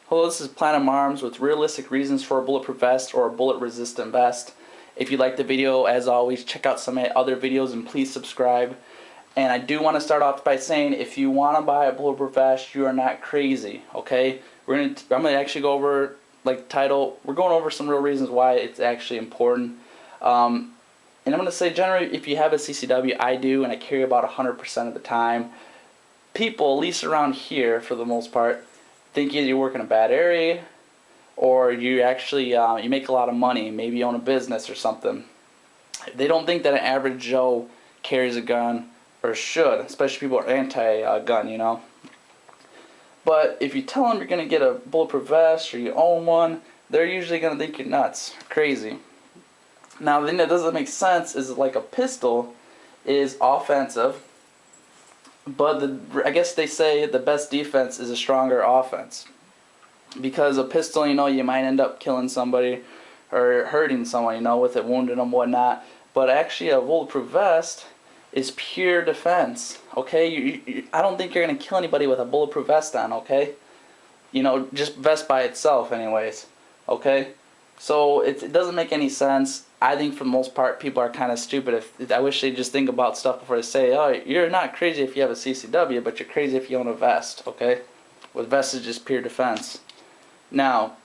Hello, this is PlatinumArms with realistic reasons for a bulletproof vest or a bullet resistant vest. If you liked the video, as always, check out some other videos and please subscribe. And I do want to start off by saying, if you want to buy a bulletproof vest, you are not crazy, okay? I'm gonna actually go over, like the title, we're going over some real reasons why it's actually important. And I'm gonna say, generally, if you have a CCW, I do, and I carry about 100% of the time. People, at least around here, for the most part, think either you work in a bad area or you actually you make a lot of money, maybe you own a business or something. They don't think that an average Joe carries a gun, or should, especially people are anti-gun, you know. But if you tell them you're going to get a bulletproof vest or you own one, they're usually going to think you're nuts, crazy. Now the thing that doesn't make sense is, like, a pistol is offensive, but I guess they say the best defense is a stronger offense. Because a pistol, you know, you might end up killing somebody or hurting someone, you know, with it, wounding them, whatnot. But actually a bulletproof vest is pure defense, okay? I don't think you're going to kill anybody with a bulletproof vest on, okay? You know, just vest by itself anyways, okay? So it doesn't make any sense. I think for the most part people are kind of stupid. I wish they'd just think about stuff before they say, oh, you're not crazy if you have a CCW, but you're crazy if you own a vest, okay? With vest is just pure defense. Now,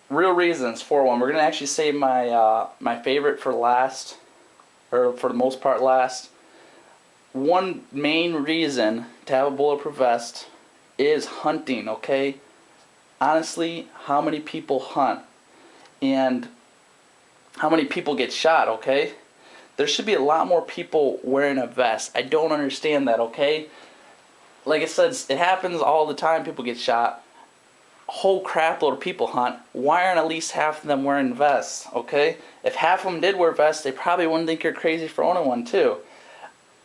real reasons for one. We're going to actually save my favorite for last, or for the most part last. One main reason to have a bulletproof vest is hunting, okay? Honestly, how many people hunt? And how many people get shot, okay? There should be a lot more people wearing a vest. I don't understand that, okay? Like I said, it happens all the time. People get shot. A whole crap load of people hunt. Why aren't at least half of them wearing vests, okay? If half of them did wear vests, they probably wouldn't think you're crazy for owning one too.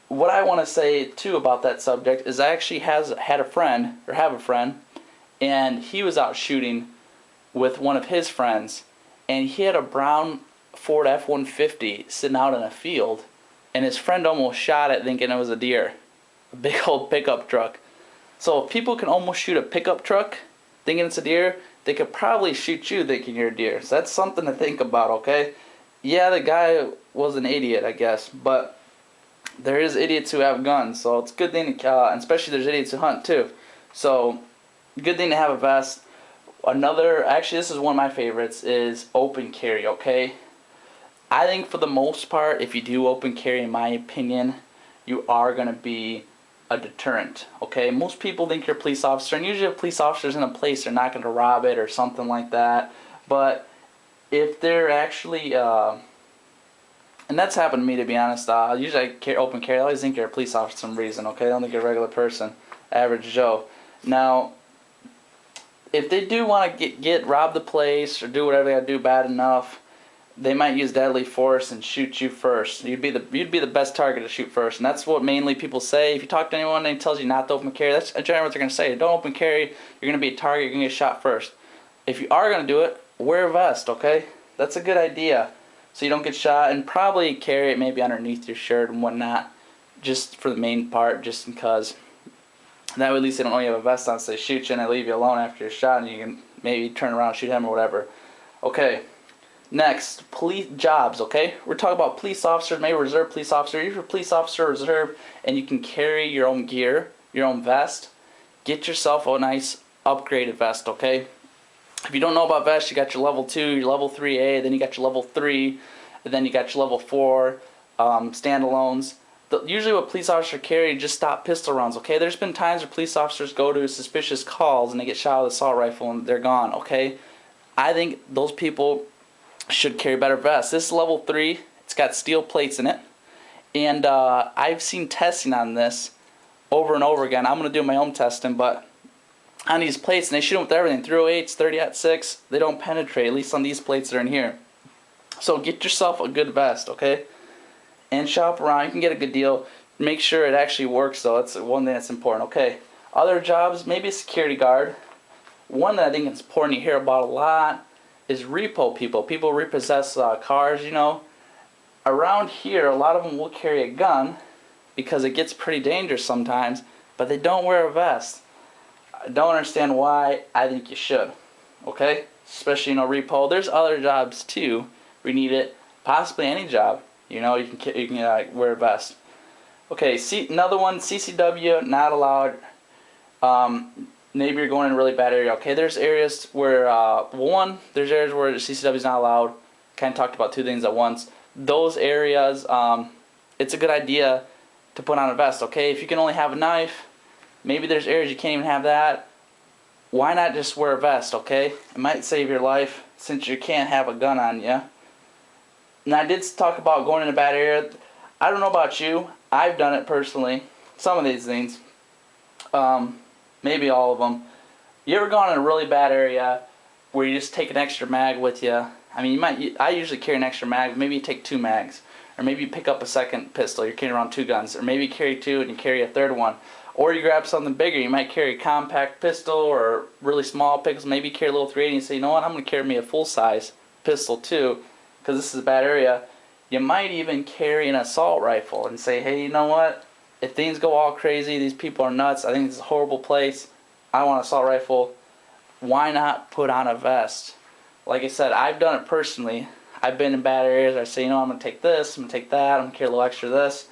What I want to say too about that subject is I actually have a friend, and he was out shooting with one of his friends, and he had a brown Ford F-150 sitting out in a field, and his friend almost shot it thinking it was a deer. A big old pickup truck. So if people can almost shoot a pickup truck thinking it's a deer, they could probably shoot you thinking you're a deer. So that's something to think about, okay? Yeah, the guy was an idiot, I guess, but there is idiots who have guns, so it's a good thing to, and especially there's idiots who hunt too. So, good thing to have a vest. Actually this is one of my favorites, is open carry, okay? I think for the most part, if you do open carry, in my opinion, you are going to be a deterrent, okay? Most people think you're a police officer, and usually if a police officer's in a place, they're not going to rob it or something like that. But if they're actually, and that's happened to me, to be honest, usually I open carry, I always think you're a police officer for some reason, okay? I don't think you're a regular person, average Joe. Now, if they do want to rob the place or do whatever they gotta do bad enough, they might use deadly force and shoot you first. You'd be the best target to shoot first, and that's what mainly people say. If you talk to anyone and he tells you not to open carry, that's generally what they're gonna say. Don't open carry. You're gonna be a target. You're gonna get shot first. If you are gonna do it, wear a vest, okay? That's a good idea, so you don't get shot, and probably carry it maybe underneath your shirt and whatnot, just for the main part, just because. That way at least they don't know you have a vest on, so they shoot you and they leave you alone after you're shot, and you can maybe turn around and shoot him or whatever. Okay, next, police jobs, okay? We're talking about police officers, maybe reserve police officer. If you're a police officer or reserve and you can carry your own gear, your own vest, get yourself a nice upgraded vest, okay? If you don't know about vests, you got your level 2, your level 3A, then you got your level 3, and then you got your level 4 standalones. Usually what police officers carry, just stop pistol rounds, okay? There's been times where police officers go to suspicious calls and they get shot with an assault rifle and they're gone, okay? I think those people should carry better vests. This is level 3. It's got steel plates in it. And I've seen testing on this over and over again. I'm going to do my own testing, but on these plates, and they shoot them with everything, 308s, 30-06, they don't penetrate, at least on these plates that are in here. So get yourself a good vest, okay? And shop around. You can get a good deal. Make sure it actually works, though. That's one thing that's important. Okay. Other jobs, maybe a security guard. One that I think is important, you hear about a lot, is repo people. People repossess cars, you know. Around here, a lot of them will carry a gun because it gets pretty dangerous sometimes, but they don't wear a vest. I don't understand why. I think you should. okay? Especially, you know, repo. There's other jobs too where you need it. Possibly any job, you know, you can wear a vest. Okay, another one, CCW, not allowed. Maybe you're going in a really bad area. Okay, there's areas where, there's areas where CCW is not allowed. Kind of talked about two things at once. Those areas, it's a good idea to put on a vest, okay? If you can only have a knife, maybe there's areas you can't even have that. Why not just wear a vest, okay? It might save your life since you can't have a gun on you. Now, I did talk about going in a bad area. I don't know about you. I've done it personally. Some of these things. Maybe all of them. You ever gone in a really bad area where you just take an extra mag with you? I mean, I usually carry an extra mag. Maybe you take 2 mags. Or maybe you pick up a second pistol. You're carrying around 2 guns. Or maybe you carry 2 and you carry a third one. Or you grab something bigger. You might carry a compact pistol or really small pistols. Maybe you carry a little 380 and say, you know what, I'm going to carry me a full-size pistol too, because this is a bad area. You might even carry an assault rifle and say, hey, you know what, if things go all crazy, these people are nuts, I think this is a horrible place, I want an assault rifle, why not put on a vest? Like I said, I've done it personally. I've been in bad areas. I say, you know, I'm going to take this, I'm going to take that, I'm going to carry a little extra of this.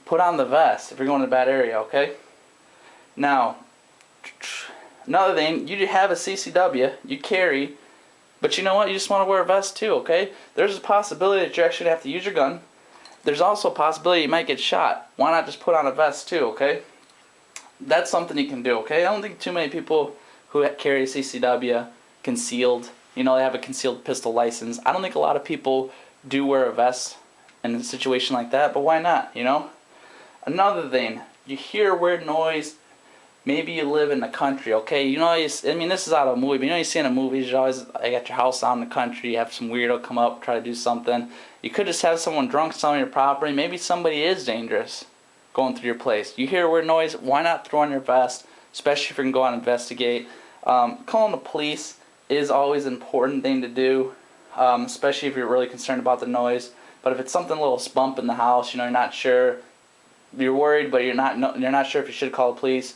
Put on the vest if you're going to a bad area, okay? Now, another thing, you have a CCW, you carry, but you know what, you just want to wear a vest too, okay? There's a possibility that you actually have to use your gun. There's also a possibility you might get shot. Why not just put on a vest too, okay? That's something you can do, okay? I don't think too many people who carry a CCW concealed, you know, they have a concealed pistol license. I don't think a lot of people do wear a vest in a situation like that, but why not, you know? Another thing, you hear weird noise, maybe you live in the country, okay? You know, I mean, this is out of a movie, but you know, you see in a movie, you always got your house out in the country, you have some weirdo come up, try to do something. You could just have someone drunk selling your property. Maybe somebody is dangerous going through your place. You hear weird noise, why not throw on your vest, especially if you're going to go out and investigate. Calling the police is always an important thing to do, especially if you're really concerned about the noise. But if it's something a little bump in the house, you know, you're not sure, you're worried, but you're not sure if you should call the police,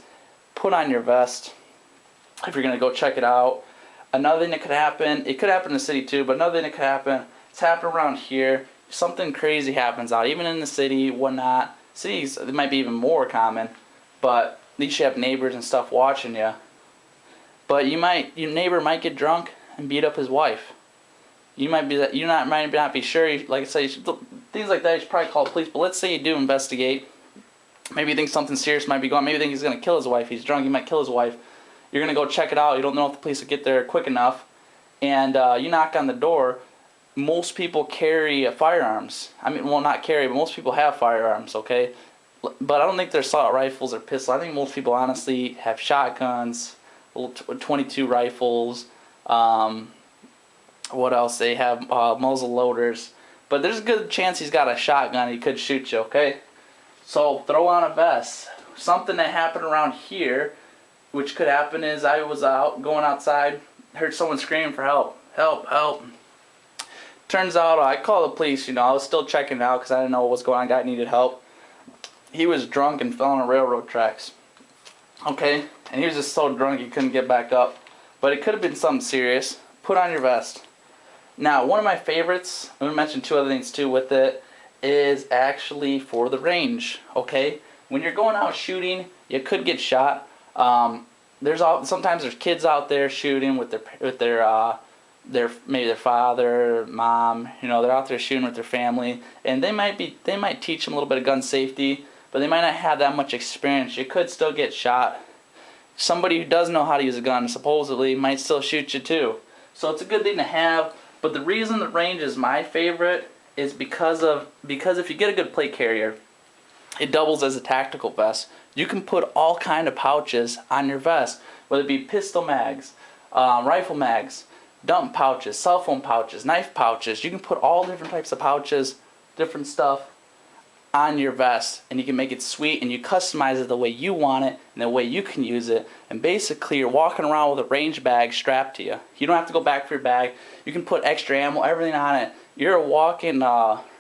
put on your vest if you're going to go check it out. Another thing that could happen, it could happen in the city too, but another thing that could happen, it's happened around here, something crazy happens out, even in the city, whatnot. Cities, it might be even more common, but at least you have neighbors and stuff watching you. But your neighbor might get drunk and beat up his wife. Might not be sure, like I say, things like that, you should probably call the police, but let's say you do investigate. Maybe you think something serious might be going on. Maybe you think he's going to kill his wife. He's drunk. He might kill his wife. You're going to go check it out. You don't know if the police will get there quick enough. And you knock on the door. Most people carry firearms. I mean, well, not carry, but most people have firearms, okay? But I don't think they're assault rifles or pistols. I think most people honestly have shotguns, little .22 rifles. What else? They have muzzle loaders. But there's a good chance he's got a shotgun. He could shoot you, okay? So throw on a vest. Something that happened around here, which could happen, is I was going outside, heard someone screaming for help. Help, help. Turns out I called the police, you know, I was still checking out because I didn't know what was going on. Guy needed help. He was drunk and fell on the railroad tracks. Okay? And he was just so drunk he couldn't get back up. But it could have been something serious. Put on your vest. Now, one of my favorites, I'm going to mention 2 other things too with it, is actually for the range, okay? When you're going out shooting, you could get shot. Sometimes there's kids out there shooting with maybe their father, mom, you know, they're out there shooting with their family, and they might teach them a little bit of gun safety, but they might not have that much experience. You could still get shot. Somebody who does know how to use a gun supposedly might still shoot you too. So it's a good thing to have. But the reason the range is my favorite is because if you get a good plate carrier, it doubles as a tactical vest. You can put all kind of pouches on your vest, whether it be pistol mags, rifle mags, dump pouches, cell phone pouches, knife pouches. You can put all different types of pouches, different stuff on your vest, and you can make it sweet, and you customize it the way you want it and the way you can use it. And basically you're walking around with a range bag strapped to you. You don't have to go back for your bag. You can put extra ammo, everything on it. You're a walking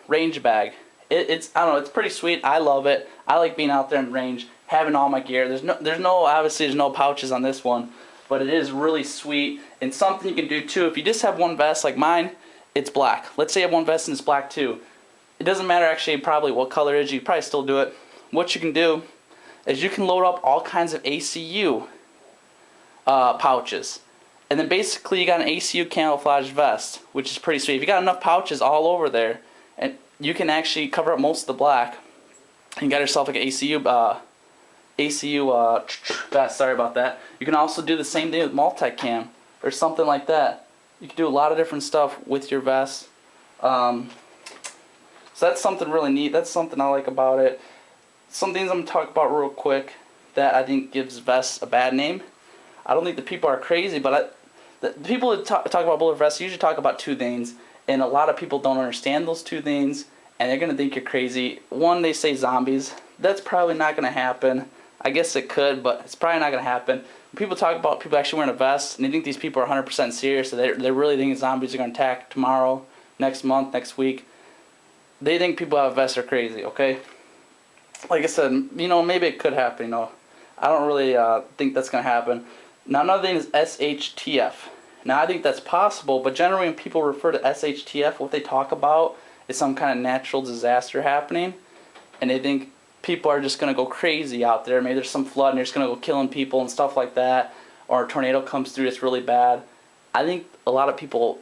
range bag. I don't know, it's pretty sweet. I love it. I like being out there in range, having all my gear. There's no obviously there's no pouches on this one, but it is really sweet. And something you can do too, if you just have one vest like mine, it's black. Let's say you have one vest and it's black too. It doesn't matter actually probably what color it is, you can probably still do it. What you can do is you can load up all kinds of ACU pouches. And then basically you got an ACU camouflage vest, which is pretty sweet. If you got enough pouches all over there, and you can actually cover up most of the black, and you got yourself like an ACU vest, sorry about that. You can also do the same thing with multicam or something like that. You can do a lot of different stuff with your vest. So that's something really neat. That's something I like about it. Some things I'm going to talk about real quick that I think gives vests a bad name. I don't think the people are crazy, but the people that talk about bullet vests usually talk about two things, and a lot of people don't understand those two things, and they're going to think you're crazy. One, they say zombies. That's probably not going to happen. I guess it could, but it's probably not going to happen. When people talk about people actually wearing a vest, and they think these people are 100% serious, so they're really thinking zombies are going to attack tomorrow, next month, next week. They think people have vests are crazy, okay? Like I said, you know, maybe it could happen, you know. I don't really think that's going to happen. Now, another thing is SHTF. Now, I think that's possible, but generally when people refer to SHTF, what they talk about is some kind of natural disaster happening, and they think people are just going to go crazy out there. Maybe there's some flood and they're just going to go killing people and stuff like that, or a tornado comes through, it's really bad. I think a lot of people,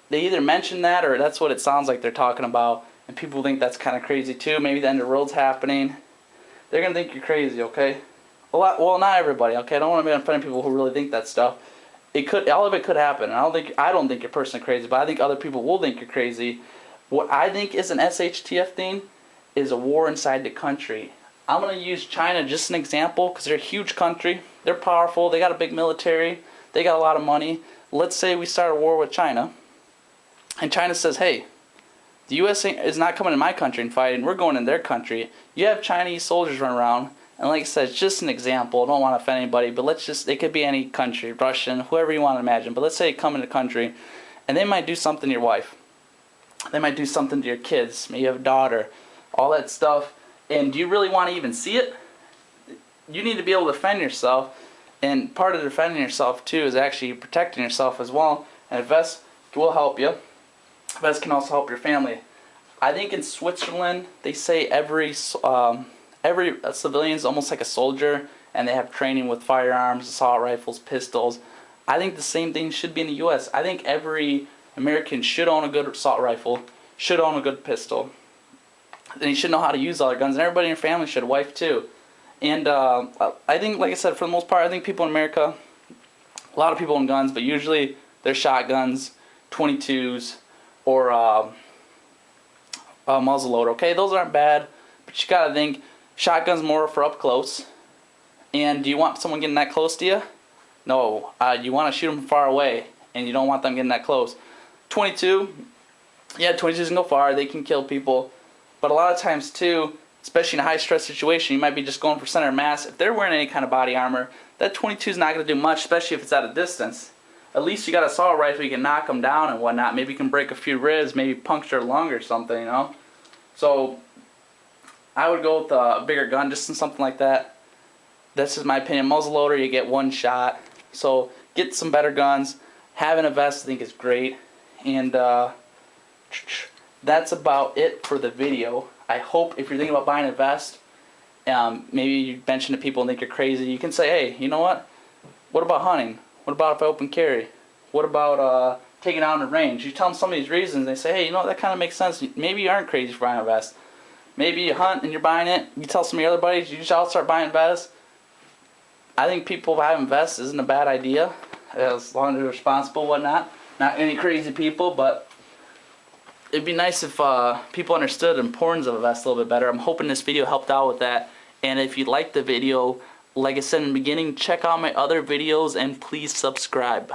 they either mention that or that's what it sounds like they're talking about, and people think that's kind of crazy too. Maybe the end of the world's happening. They're going to think you're crazy, okay? Well, not everybody, okay? I don't want to be offending people who really think that stuff. All of it could happen. I don't think you're personally crazy, but I think other people will think you're crazy. What I think is an SHTF thing is a war inside the country. I'm going to use China just an example because they're a huge country. They're powerful. They got a big military. They got a lot of money. Let's say we start a war with China, and China says, hey, the U.S. is not coming to my country and fighting. We're going in their country. You have Chinese soldiers run around. And like I said, it's just an example. I don't want to offend anybody, but it could be any country, Russian, whoever you want to imagine. But let's say they come in the country, and they might do something to your wife. They might do something to your kids. Maybe you have a daughter. All that stuff. And do you really want to even see it? You need to be able to defend yourself. And part of defending yourself, too, is actually protecting yourself as well. And a vest will help you. A vest can also help your family. I think in Switzerland, they say every civilian is almost like a soldier, and they have training with firearms, assault rifles, pistols. I think the same thing should be in the U.S. I think every American should own a good assault rifle, should own a good pistol, and you should know how to use all their guns, and everybody in your family should, wife too. And I think, like I said, for the most part, I think people in America, a lot of people own guns, but usually they're shotguns, 22s, or muzzleloader. Okay, those aren't bad, but you gotta think. Shotgun's more for up close. And do you want someone getting that close to you? No. You want to shoot them from far away, and you don't want them getting that close. 22, yeah, 22s can go far. They can kill people. But a lot of times, too, especially in a high-stress situation, you might be just going for center of mass. If they're wearing any kind of body armor, that 22 is not going to do much, especially if it's at a distance. At least you got an assault rifle, you can knock them down and whatnot. Maybe you can break a few ribs, maybe puncture a lung or something, you know? So I would go with a bigger gun, just in something like that. This is my opinion. Muzzleloader, you get one shot. So get some better guns. Having a vest, I think, is great. And that's about it for the video. I hope if you're thinking about buying a vest, maybe you mention to people and think you're crazy, you can say, hey, you know what? What about hunting? What about if I open carry? What about taking out in the range? You tell them some of these reasons, they say, hey, you know what? That kind of makes sense. Maybe you aren't crazy for buying a vest. Maybe you hunt and you're buying it. You tell some of your other buddies, you should all start buying vests. I think people having vests isn't a bad idea, as long as they're responsible and whatnot. Not any crazy people, but it'd be nice if people understood the importance of a vest a little bit better. I'm hoping this video helped out with that. And if you liked the video, like I said in the beginning, check out my other videos and please subscribe.